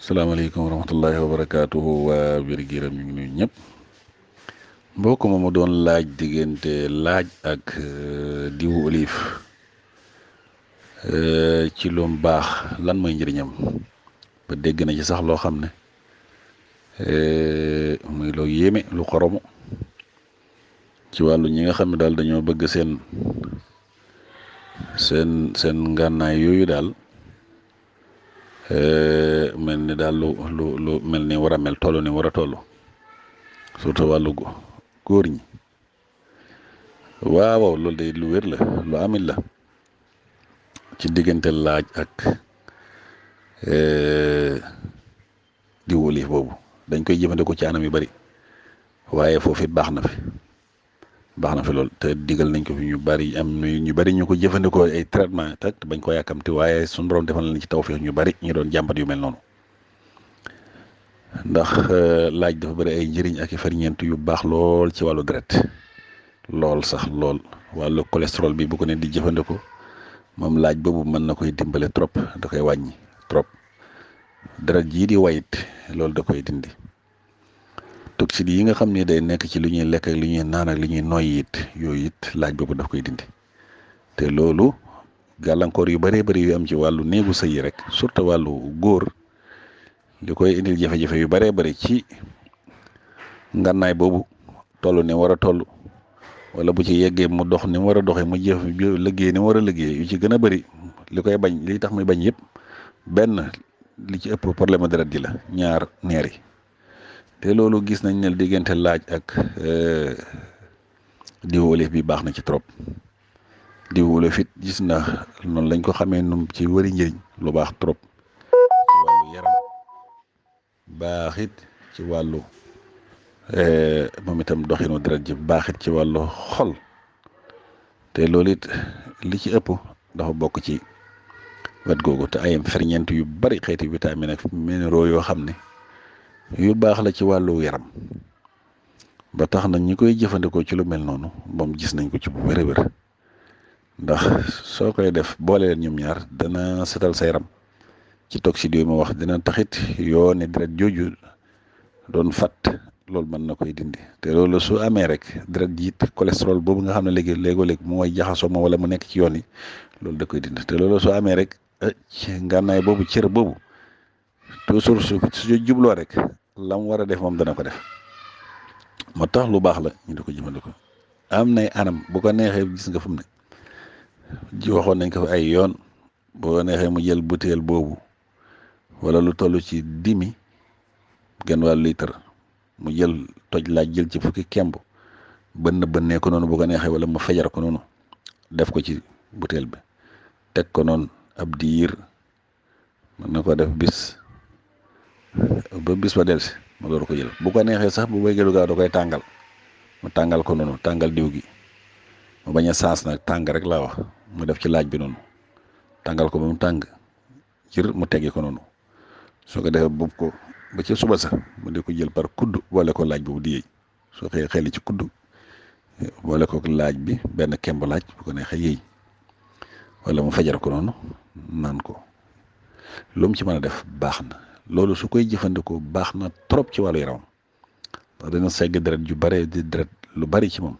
salaamaaleykum wa rahmatullahi wa barakaatuhu waa biir giram ñu ngi nuyu ñëpp mbokk ma doon laaj diggante laaj ak diwu olive ci lu baax lan mooy njëriñam ba dégg na ci sax loo xam ne muy loo yéeme lu xoromu ci wàllu ñi nga xam ne daal dañoo bëgg seen ngànnaay yooyu daal mel ni daal lu mel ni war a mel toll ni war a toll surtout wàllu góor ñi waaw loolu day lu wér la lu amit la ci diggante laaj ak diwu olive boobu dañ koy jëfandikoo ci anam yu bari waaye foofu it baax na fi lool te digal nañ ko fi ñu bari ñu bari ñu ko jëfandikoo ay traitement te bañ ko yàkkamti waaye suñu borom defal nañ ci tawfeex ñu bari ñu doon jàmbat yu mel noonu ndax laaj dafa bari ay njëriñ ak i ferñeent yu baax lool ci wàllu deret lool sax lool wàllu cholestérol bi bu ko ne di jëfandikoo moom laaj boobu mën na koy dimbale trop da koy wàññi trop deret jii di wayit loolu da koy dindi toxines yi nga xam ne day nekk ci lu ñuy lekk ak lu ñuy naan ak lu ñuy noyyi it yooyu it laaj boobu daf koy dindi te loolu gàllankoor yu bëree bëri yu am ci wàllu néegu sëy yi rek surtout wàllu góor li koy indil jafe-jafe yu bëree bëri ci ngànnaay boobu toll ni war a toll wala bu ci yeggee mu dox ni mu war a doxee mu jëf liggéey ni mu war a liggéey yu ci gën a bëri li koy bañ li tax muy bañ yëpp benn li ci ëpp problème deret ji la ñaar neer yi te loolu gis nañ ne diggante laaj ak diwu olive bi baax na ci trop diwu olive it gis na noonu lañ ko xamee num ci wëri njëriñ lu baax trop ci wàllu yaram baax it ci wàllu moom itam doxinu deret ji baax it ci wàllu xol te loolu it li ci ëpp dafa bokk ci wet googu te ay ferñeent yu bari xeeti vitamine ak minéraux yoo xam ne yu baax la ci wàllu yaram ba tax na ñi koy jëfandikoo ci lu mel noonu moom gis nañ ko ci bu wér-wér ndax soo koy def boole leen ñoom ñaar dana setal sa yaram ci toxines yooyu ma wax dina taxit yoo ne deret jooju doon fat loolu mën na koy dindi te loolu su amee rek deret ji it cholestérol boobu nga xam ne léegi mooy jaxasoo ma wala mu nekk ci yoon yi loolu da koy dindi te loolu soo amee rek ci ngànnaay boobu cër boobu toujours su jubloo rek la mu war a def moom dana ko def moo tax lu baax la ñu di ko jëfandikoo am nay anam bu ko neexee gis nga fu mu ne ji waxoon nañ ko fi ay yoon bu ko neexee mu jël butéel boobu wala lu toll ci 10 genn wàllu litre mu jël toj laaj jël ci fukki kemb bënnee ko noonu bu ko neexee wala mu fajar ko noonu def ko ci butéel bi teg ko noonu ab diir mën na ko def bis ba delsi ma door ko jël bu ko neexee sax bu bay gëlu gaaw da koy tàngal mu tàngal ko noonu tàngal diw gi mu bañ a saas nag tàng rek laa wax mu def ci laaj bi noonu tàngal ko ba mu tàng jër mu teggi ko noonu soo ko defee boobu ko ba ci suba sax mu di ko jël par kudd boole ko laaj boobu di yëy soo xëyee xeli ci kudd boole ko laaj bi benn kemb laaj bu ko neexee yëy wala mu fajar ko noonu naan ko lu mu ci mën a def baax na loolu su koy jëfandikoo baax na trop ci wàllu yaramam ndax dina segg deret ju bare di deret lu bari ci moom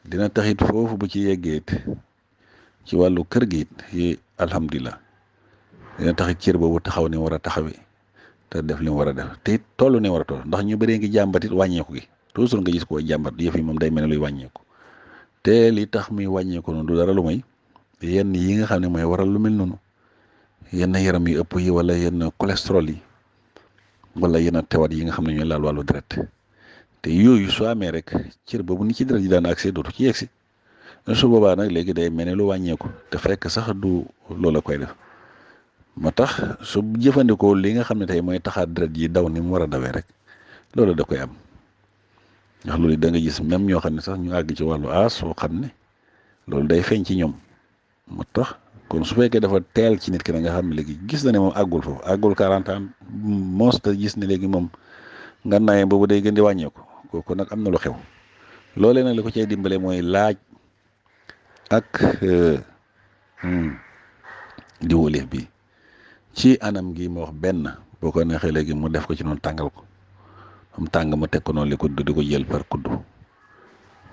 dina taxit foofu bu ci yeggee ci wàllu kër gi it alhamdulilah dina taxit cër boobu taxaw ni war a taxawee te def li mu war a def te it toll ni war a toll ndax ñu bëree ngi jàmbat it wàññeeku gi toujours nga gis koo jàmbat yëf yi moom day mel ne luy wàññeeku te li tax muy wàññeeku noonu du dara lu may yenn yi nga xam ne mooy waral lu mel noonu yenn yaram yu ëpp yi wala yenn cholestérol yi wala yenn tewat yi nga xam ne ñooy laal wàllu deret te yooyu soo amee rek cër boobu ni ci deret ji daan accès dootu ci yegsi su boobaa nag léegi day mel ne lu wàññeeku te fekk sax du loola koy def moo tax su jëfandikoo li nga xam ne tey mooy taxaat deret ji daw ni mu war a dawee rek loolu da koy am ndax loolu da nga gis même ñoo xam ne sax ñu àgg ci wàllu aas soo xam ne loolu day feeñ ci ñoom moo tax kon su fekkee dafa teel ci nit ki nga xam ne léegi gis na ne moom àggul foofu àggul 40 ans mos te gis ne léegi moom ngànnaayam boobu day gën di wàññeeku kooku nag am na lu xew loolee nag li ko cay dimbale mooy laaj ak diwu olive bi ci anam gi ma wax benn boo ko neexee léegi mu def ko ci noonu tàngal ko am tàng mu teg ko noonu li ko di ko jël par kudd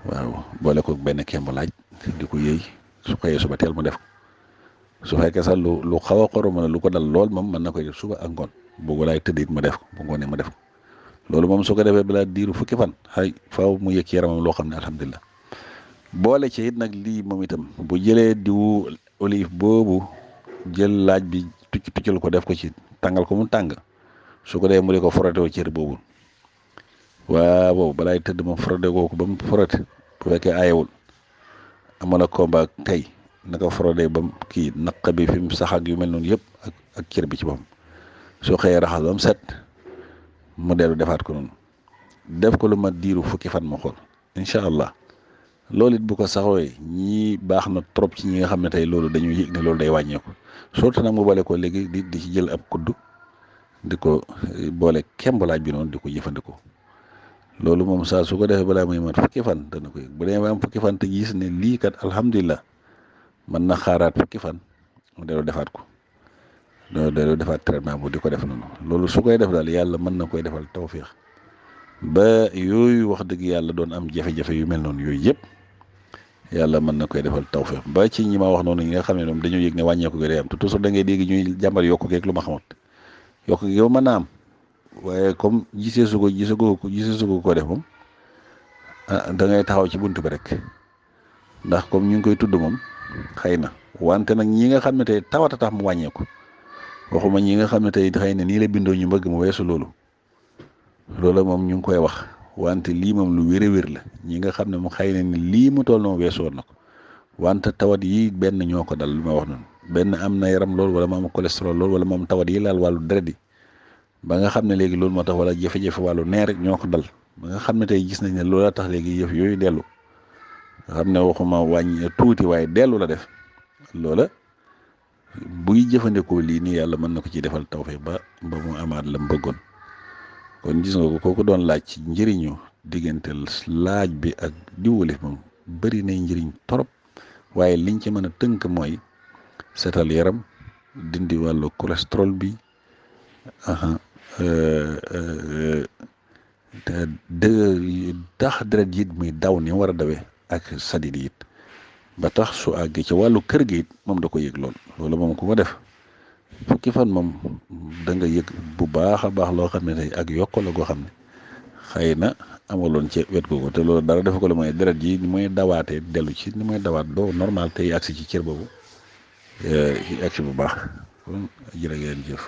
waaw boole ko benn kemb laaj di ko yëy su xëyee suba teel mu def ko su fekkee sax lu xaw a xorom la lu ko dal lool moom mën na koy def suba ak ngoon bu laay tëdd it mu def ko bu ngoonee mu def ko loolu moom su ko defee balaa diiru fukki fan xay faaw mu yëg ci yaramam loo xam ne alhamdulilah boole ci it nag lii moom itam bu jëlee diwu olive boobu jël laaj bi tuccal ko def ko ci tàngal ko mu tàng su ko dee mu di ko forote cër boobu waaw boobu balaay tëdd moom forote kooku ba mu forote bu fekkee aayewul amoon na combat tey naka forote ba mu kii naq bi fi mu sax ak yu mel noonu yëpp ak cër bi ci boppam soo xëyee raxas ba mu set mu dellu defaat ko noonu def ko lu mat diiru fukki fan ma xool incha allah loolu it bu ko saxooyee ñii baax na trop ci ñi nga xam ne tey loolu dañuy yëg ne loolu day wàññeeku surtout nag mu boole ko léegi di ci jël ab kudd di ko boole kemb laaj bi noonu di ko jëfandikoo loolu moom saa su ko defee balaa muy mat fukki fan dana ko yëg bu dee am fukki fan te gis ne lii kat alhamdulilah mën na xaaraat fukki fan mu dellu defaat ko dellu defaat traitement bu di ko def noonu loolu su koy def daal yàlla mën na koy defal tawfiix ba yooyu wax dëgg yàlla doon am jafe-jafe yu mel noonu yooyu yëpp yàlla mën na koy defal tawfiix ba ci ñi ma wax noonu ñi nga xam ne ñoom dañoo yëg ne wàññeeku gi day am te toujours da ngay dégg ñuy jàmbar yokku geeg lu ma xamut yokku gi yow mën naa am waaye comme gisee su ko def moom da ngay taxaw ci buntu bi rek ndax comme ñu ngi koy tudd moom xëy na wante nag ñi nga xam ne tey tawata tax mu wàññeeku waxuma ñi nga xam ne tey xëy na nii la bindoo ñu bëgg mu weesu loolu moom ñu ngi koy wax wante lii moom lu wér a wér la ñi nga xam ne mu xëy na ni lii mu toll noonu weesu woon na ko wante tawat yi benn ñoo ko dal lu ma wax noonu benn am na yaram lool wala mu am cholestérol lool wala moom tawat yi laal wàllu deret yi ba nga xam ne léegi loolu moo tax wala jafe-jafe wàllu neer ñoo ko dal ba nga xam ne tey gis nañ ne loola tax léegi yëf yooyu dellu nga xam ne waxuma wàññi tuuti waaye dellu la def loola buy jëfandikoo lii nii yàlla mën na ko ciy defal tawfeex ba mu amaat la mu bëggoon kon gis nga ko kooku doon laaj ci njëriñu diggante laaj bi ak diwlif moom bëri nay njëriñ torop waaye liñ ci mën a tënk mooy setal yaram dindi wàllu cholestérol bi tax deret yi muy daw ni war a dawee ak sadid it ba tax su àggee ci wàllu kër gi it moom da ko yëg loolu moom ku ko def fukki fan moom da nga yëg bu baax a baax loo xam ne tey ak yokk la goo xam ne xëy na amaloon ci wet googu te loolu dara dafa ko la mooy deret ji ni muy dawaatee dellu ci ni muy dawaat doo normal tey agsi ci cër boobu agsi bu baax kon jërë ngeen jëf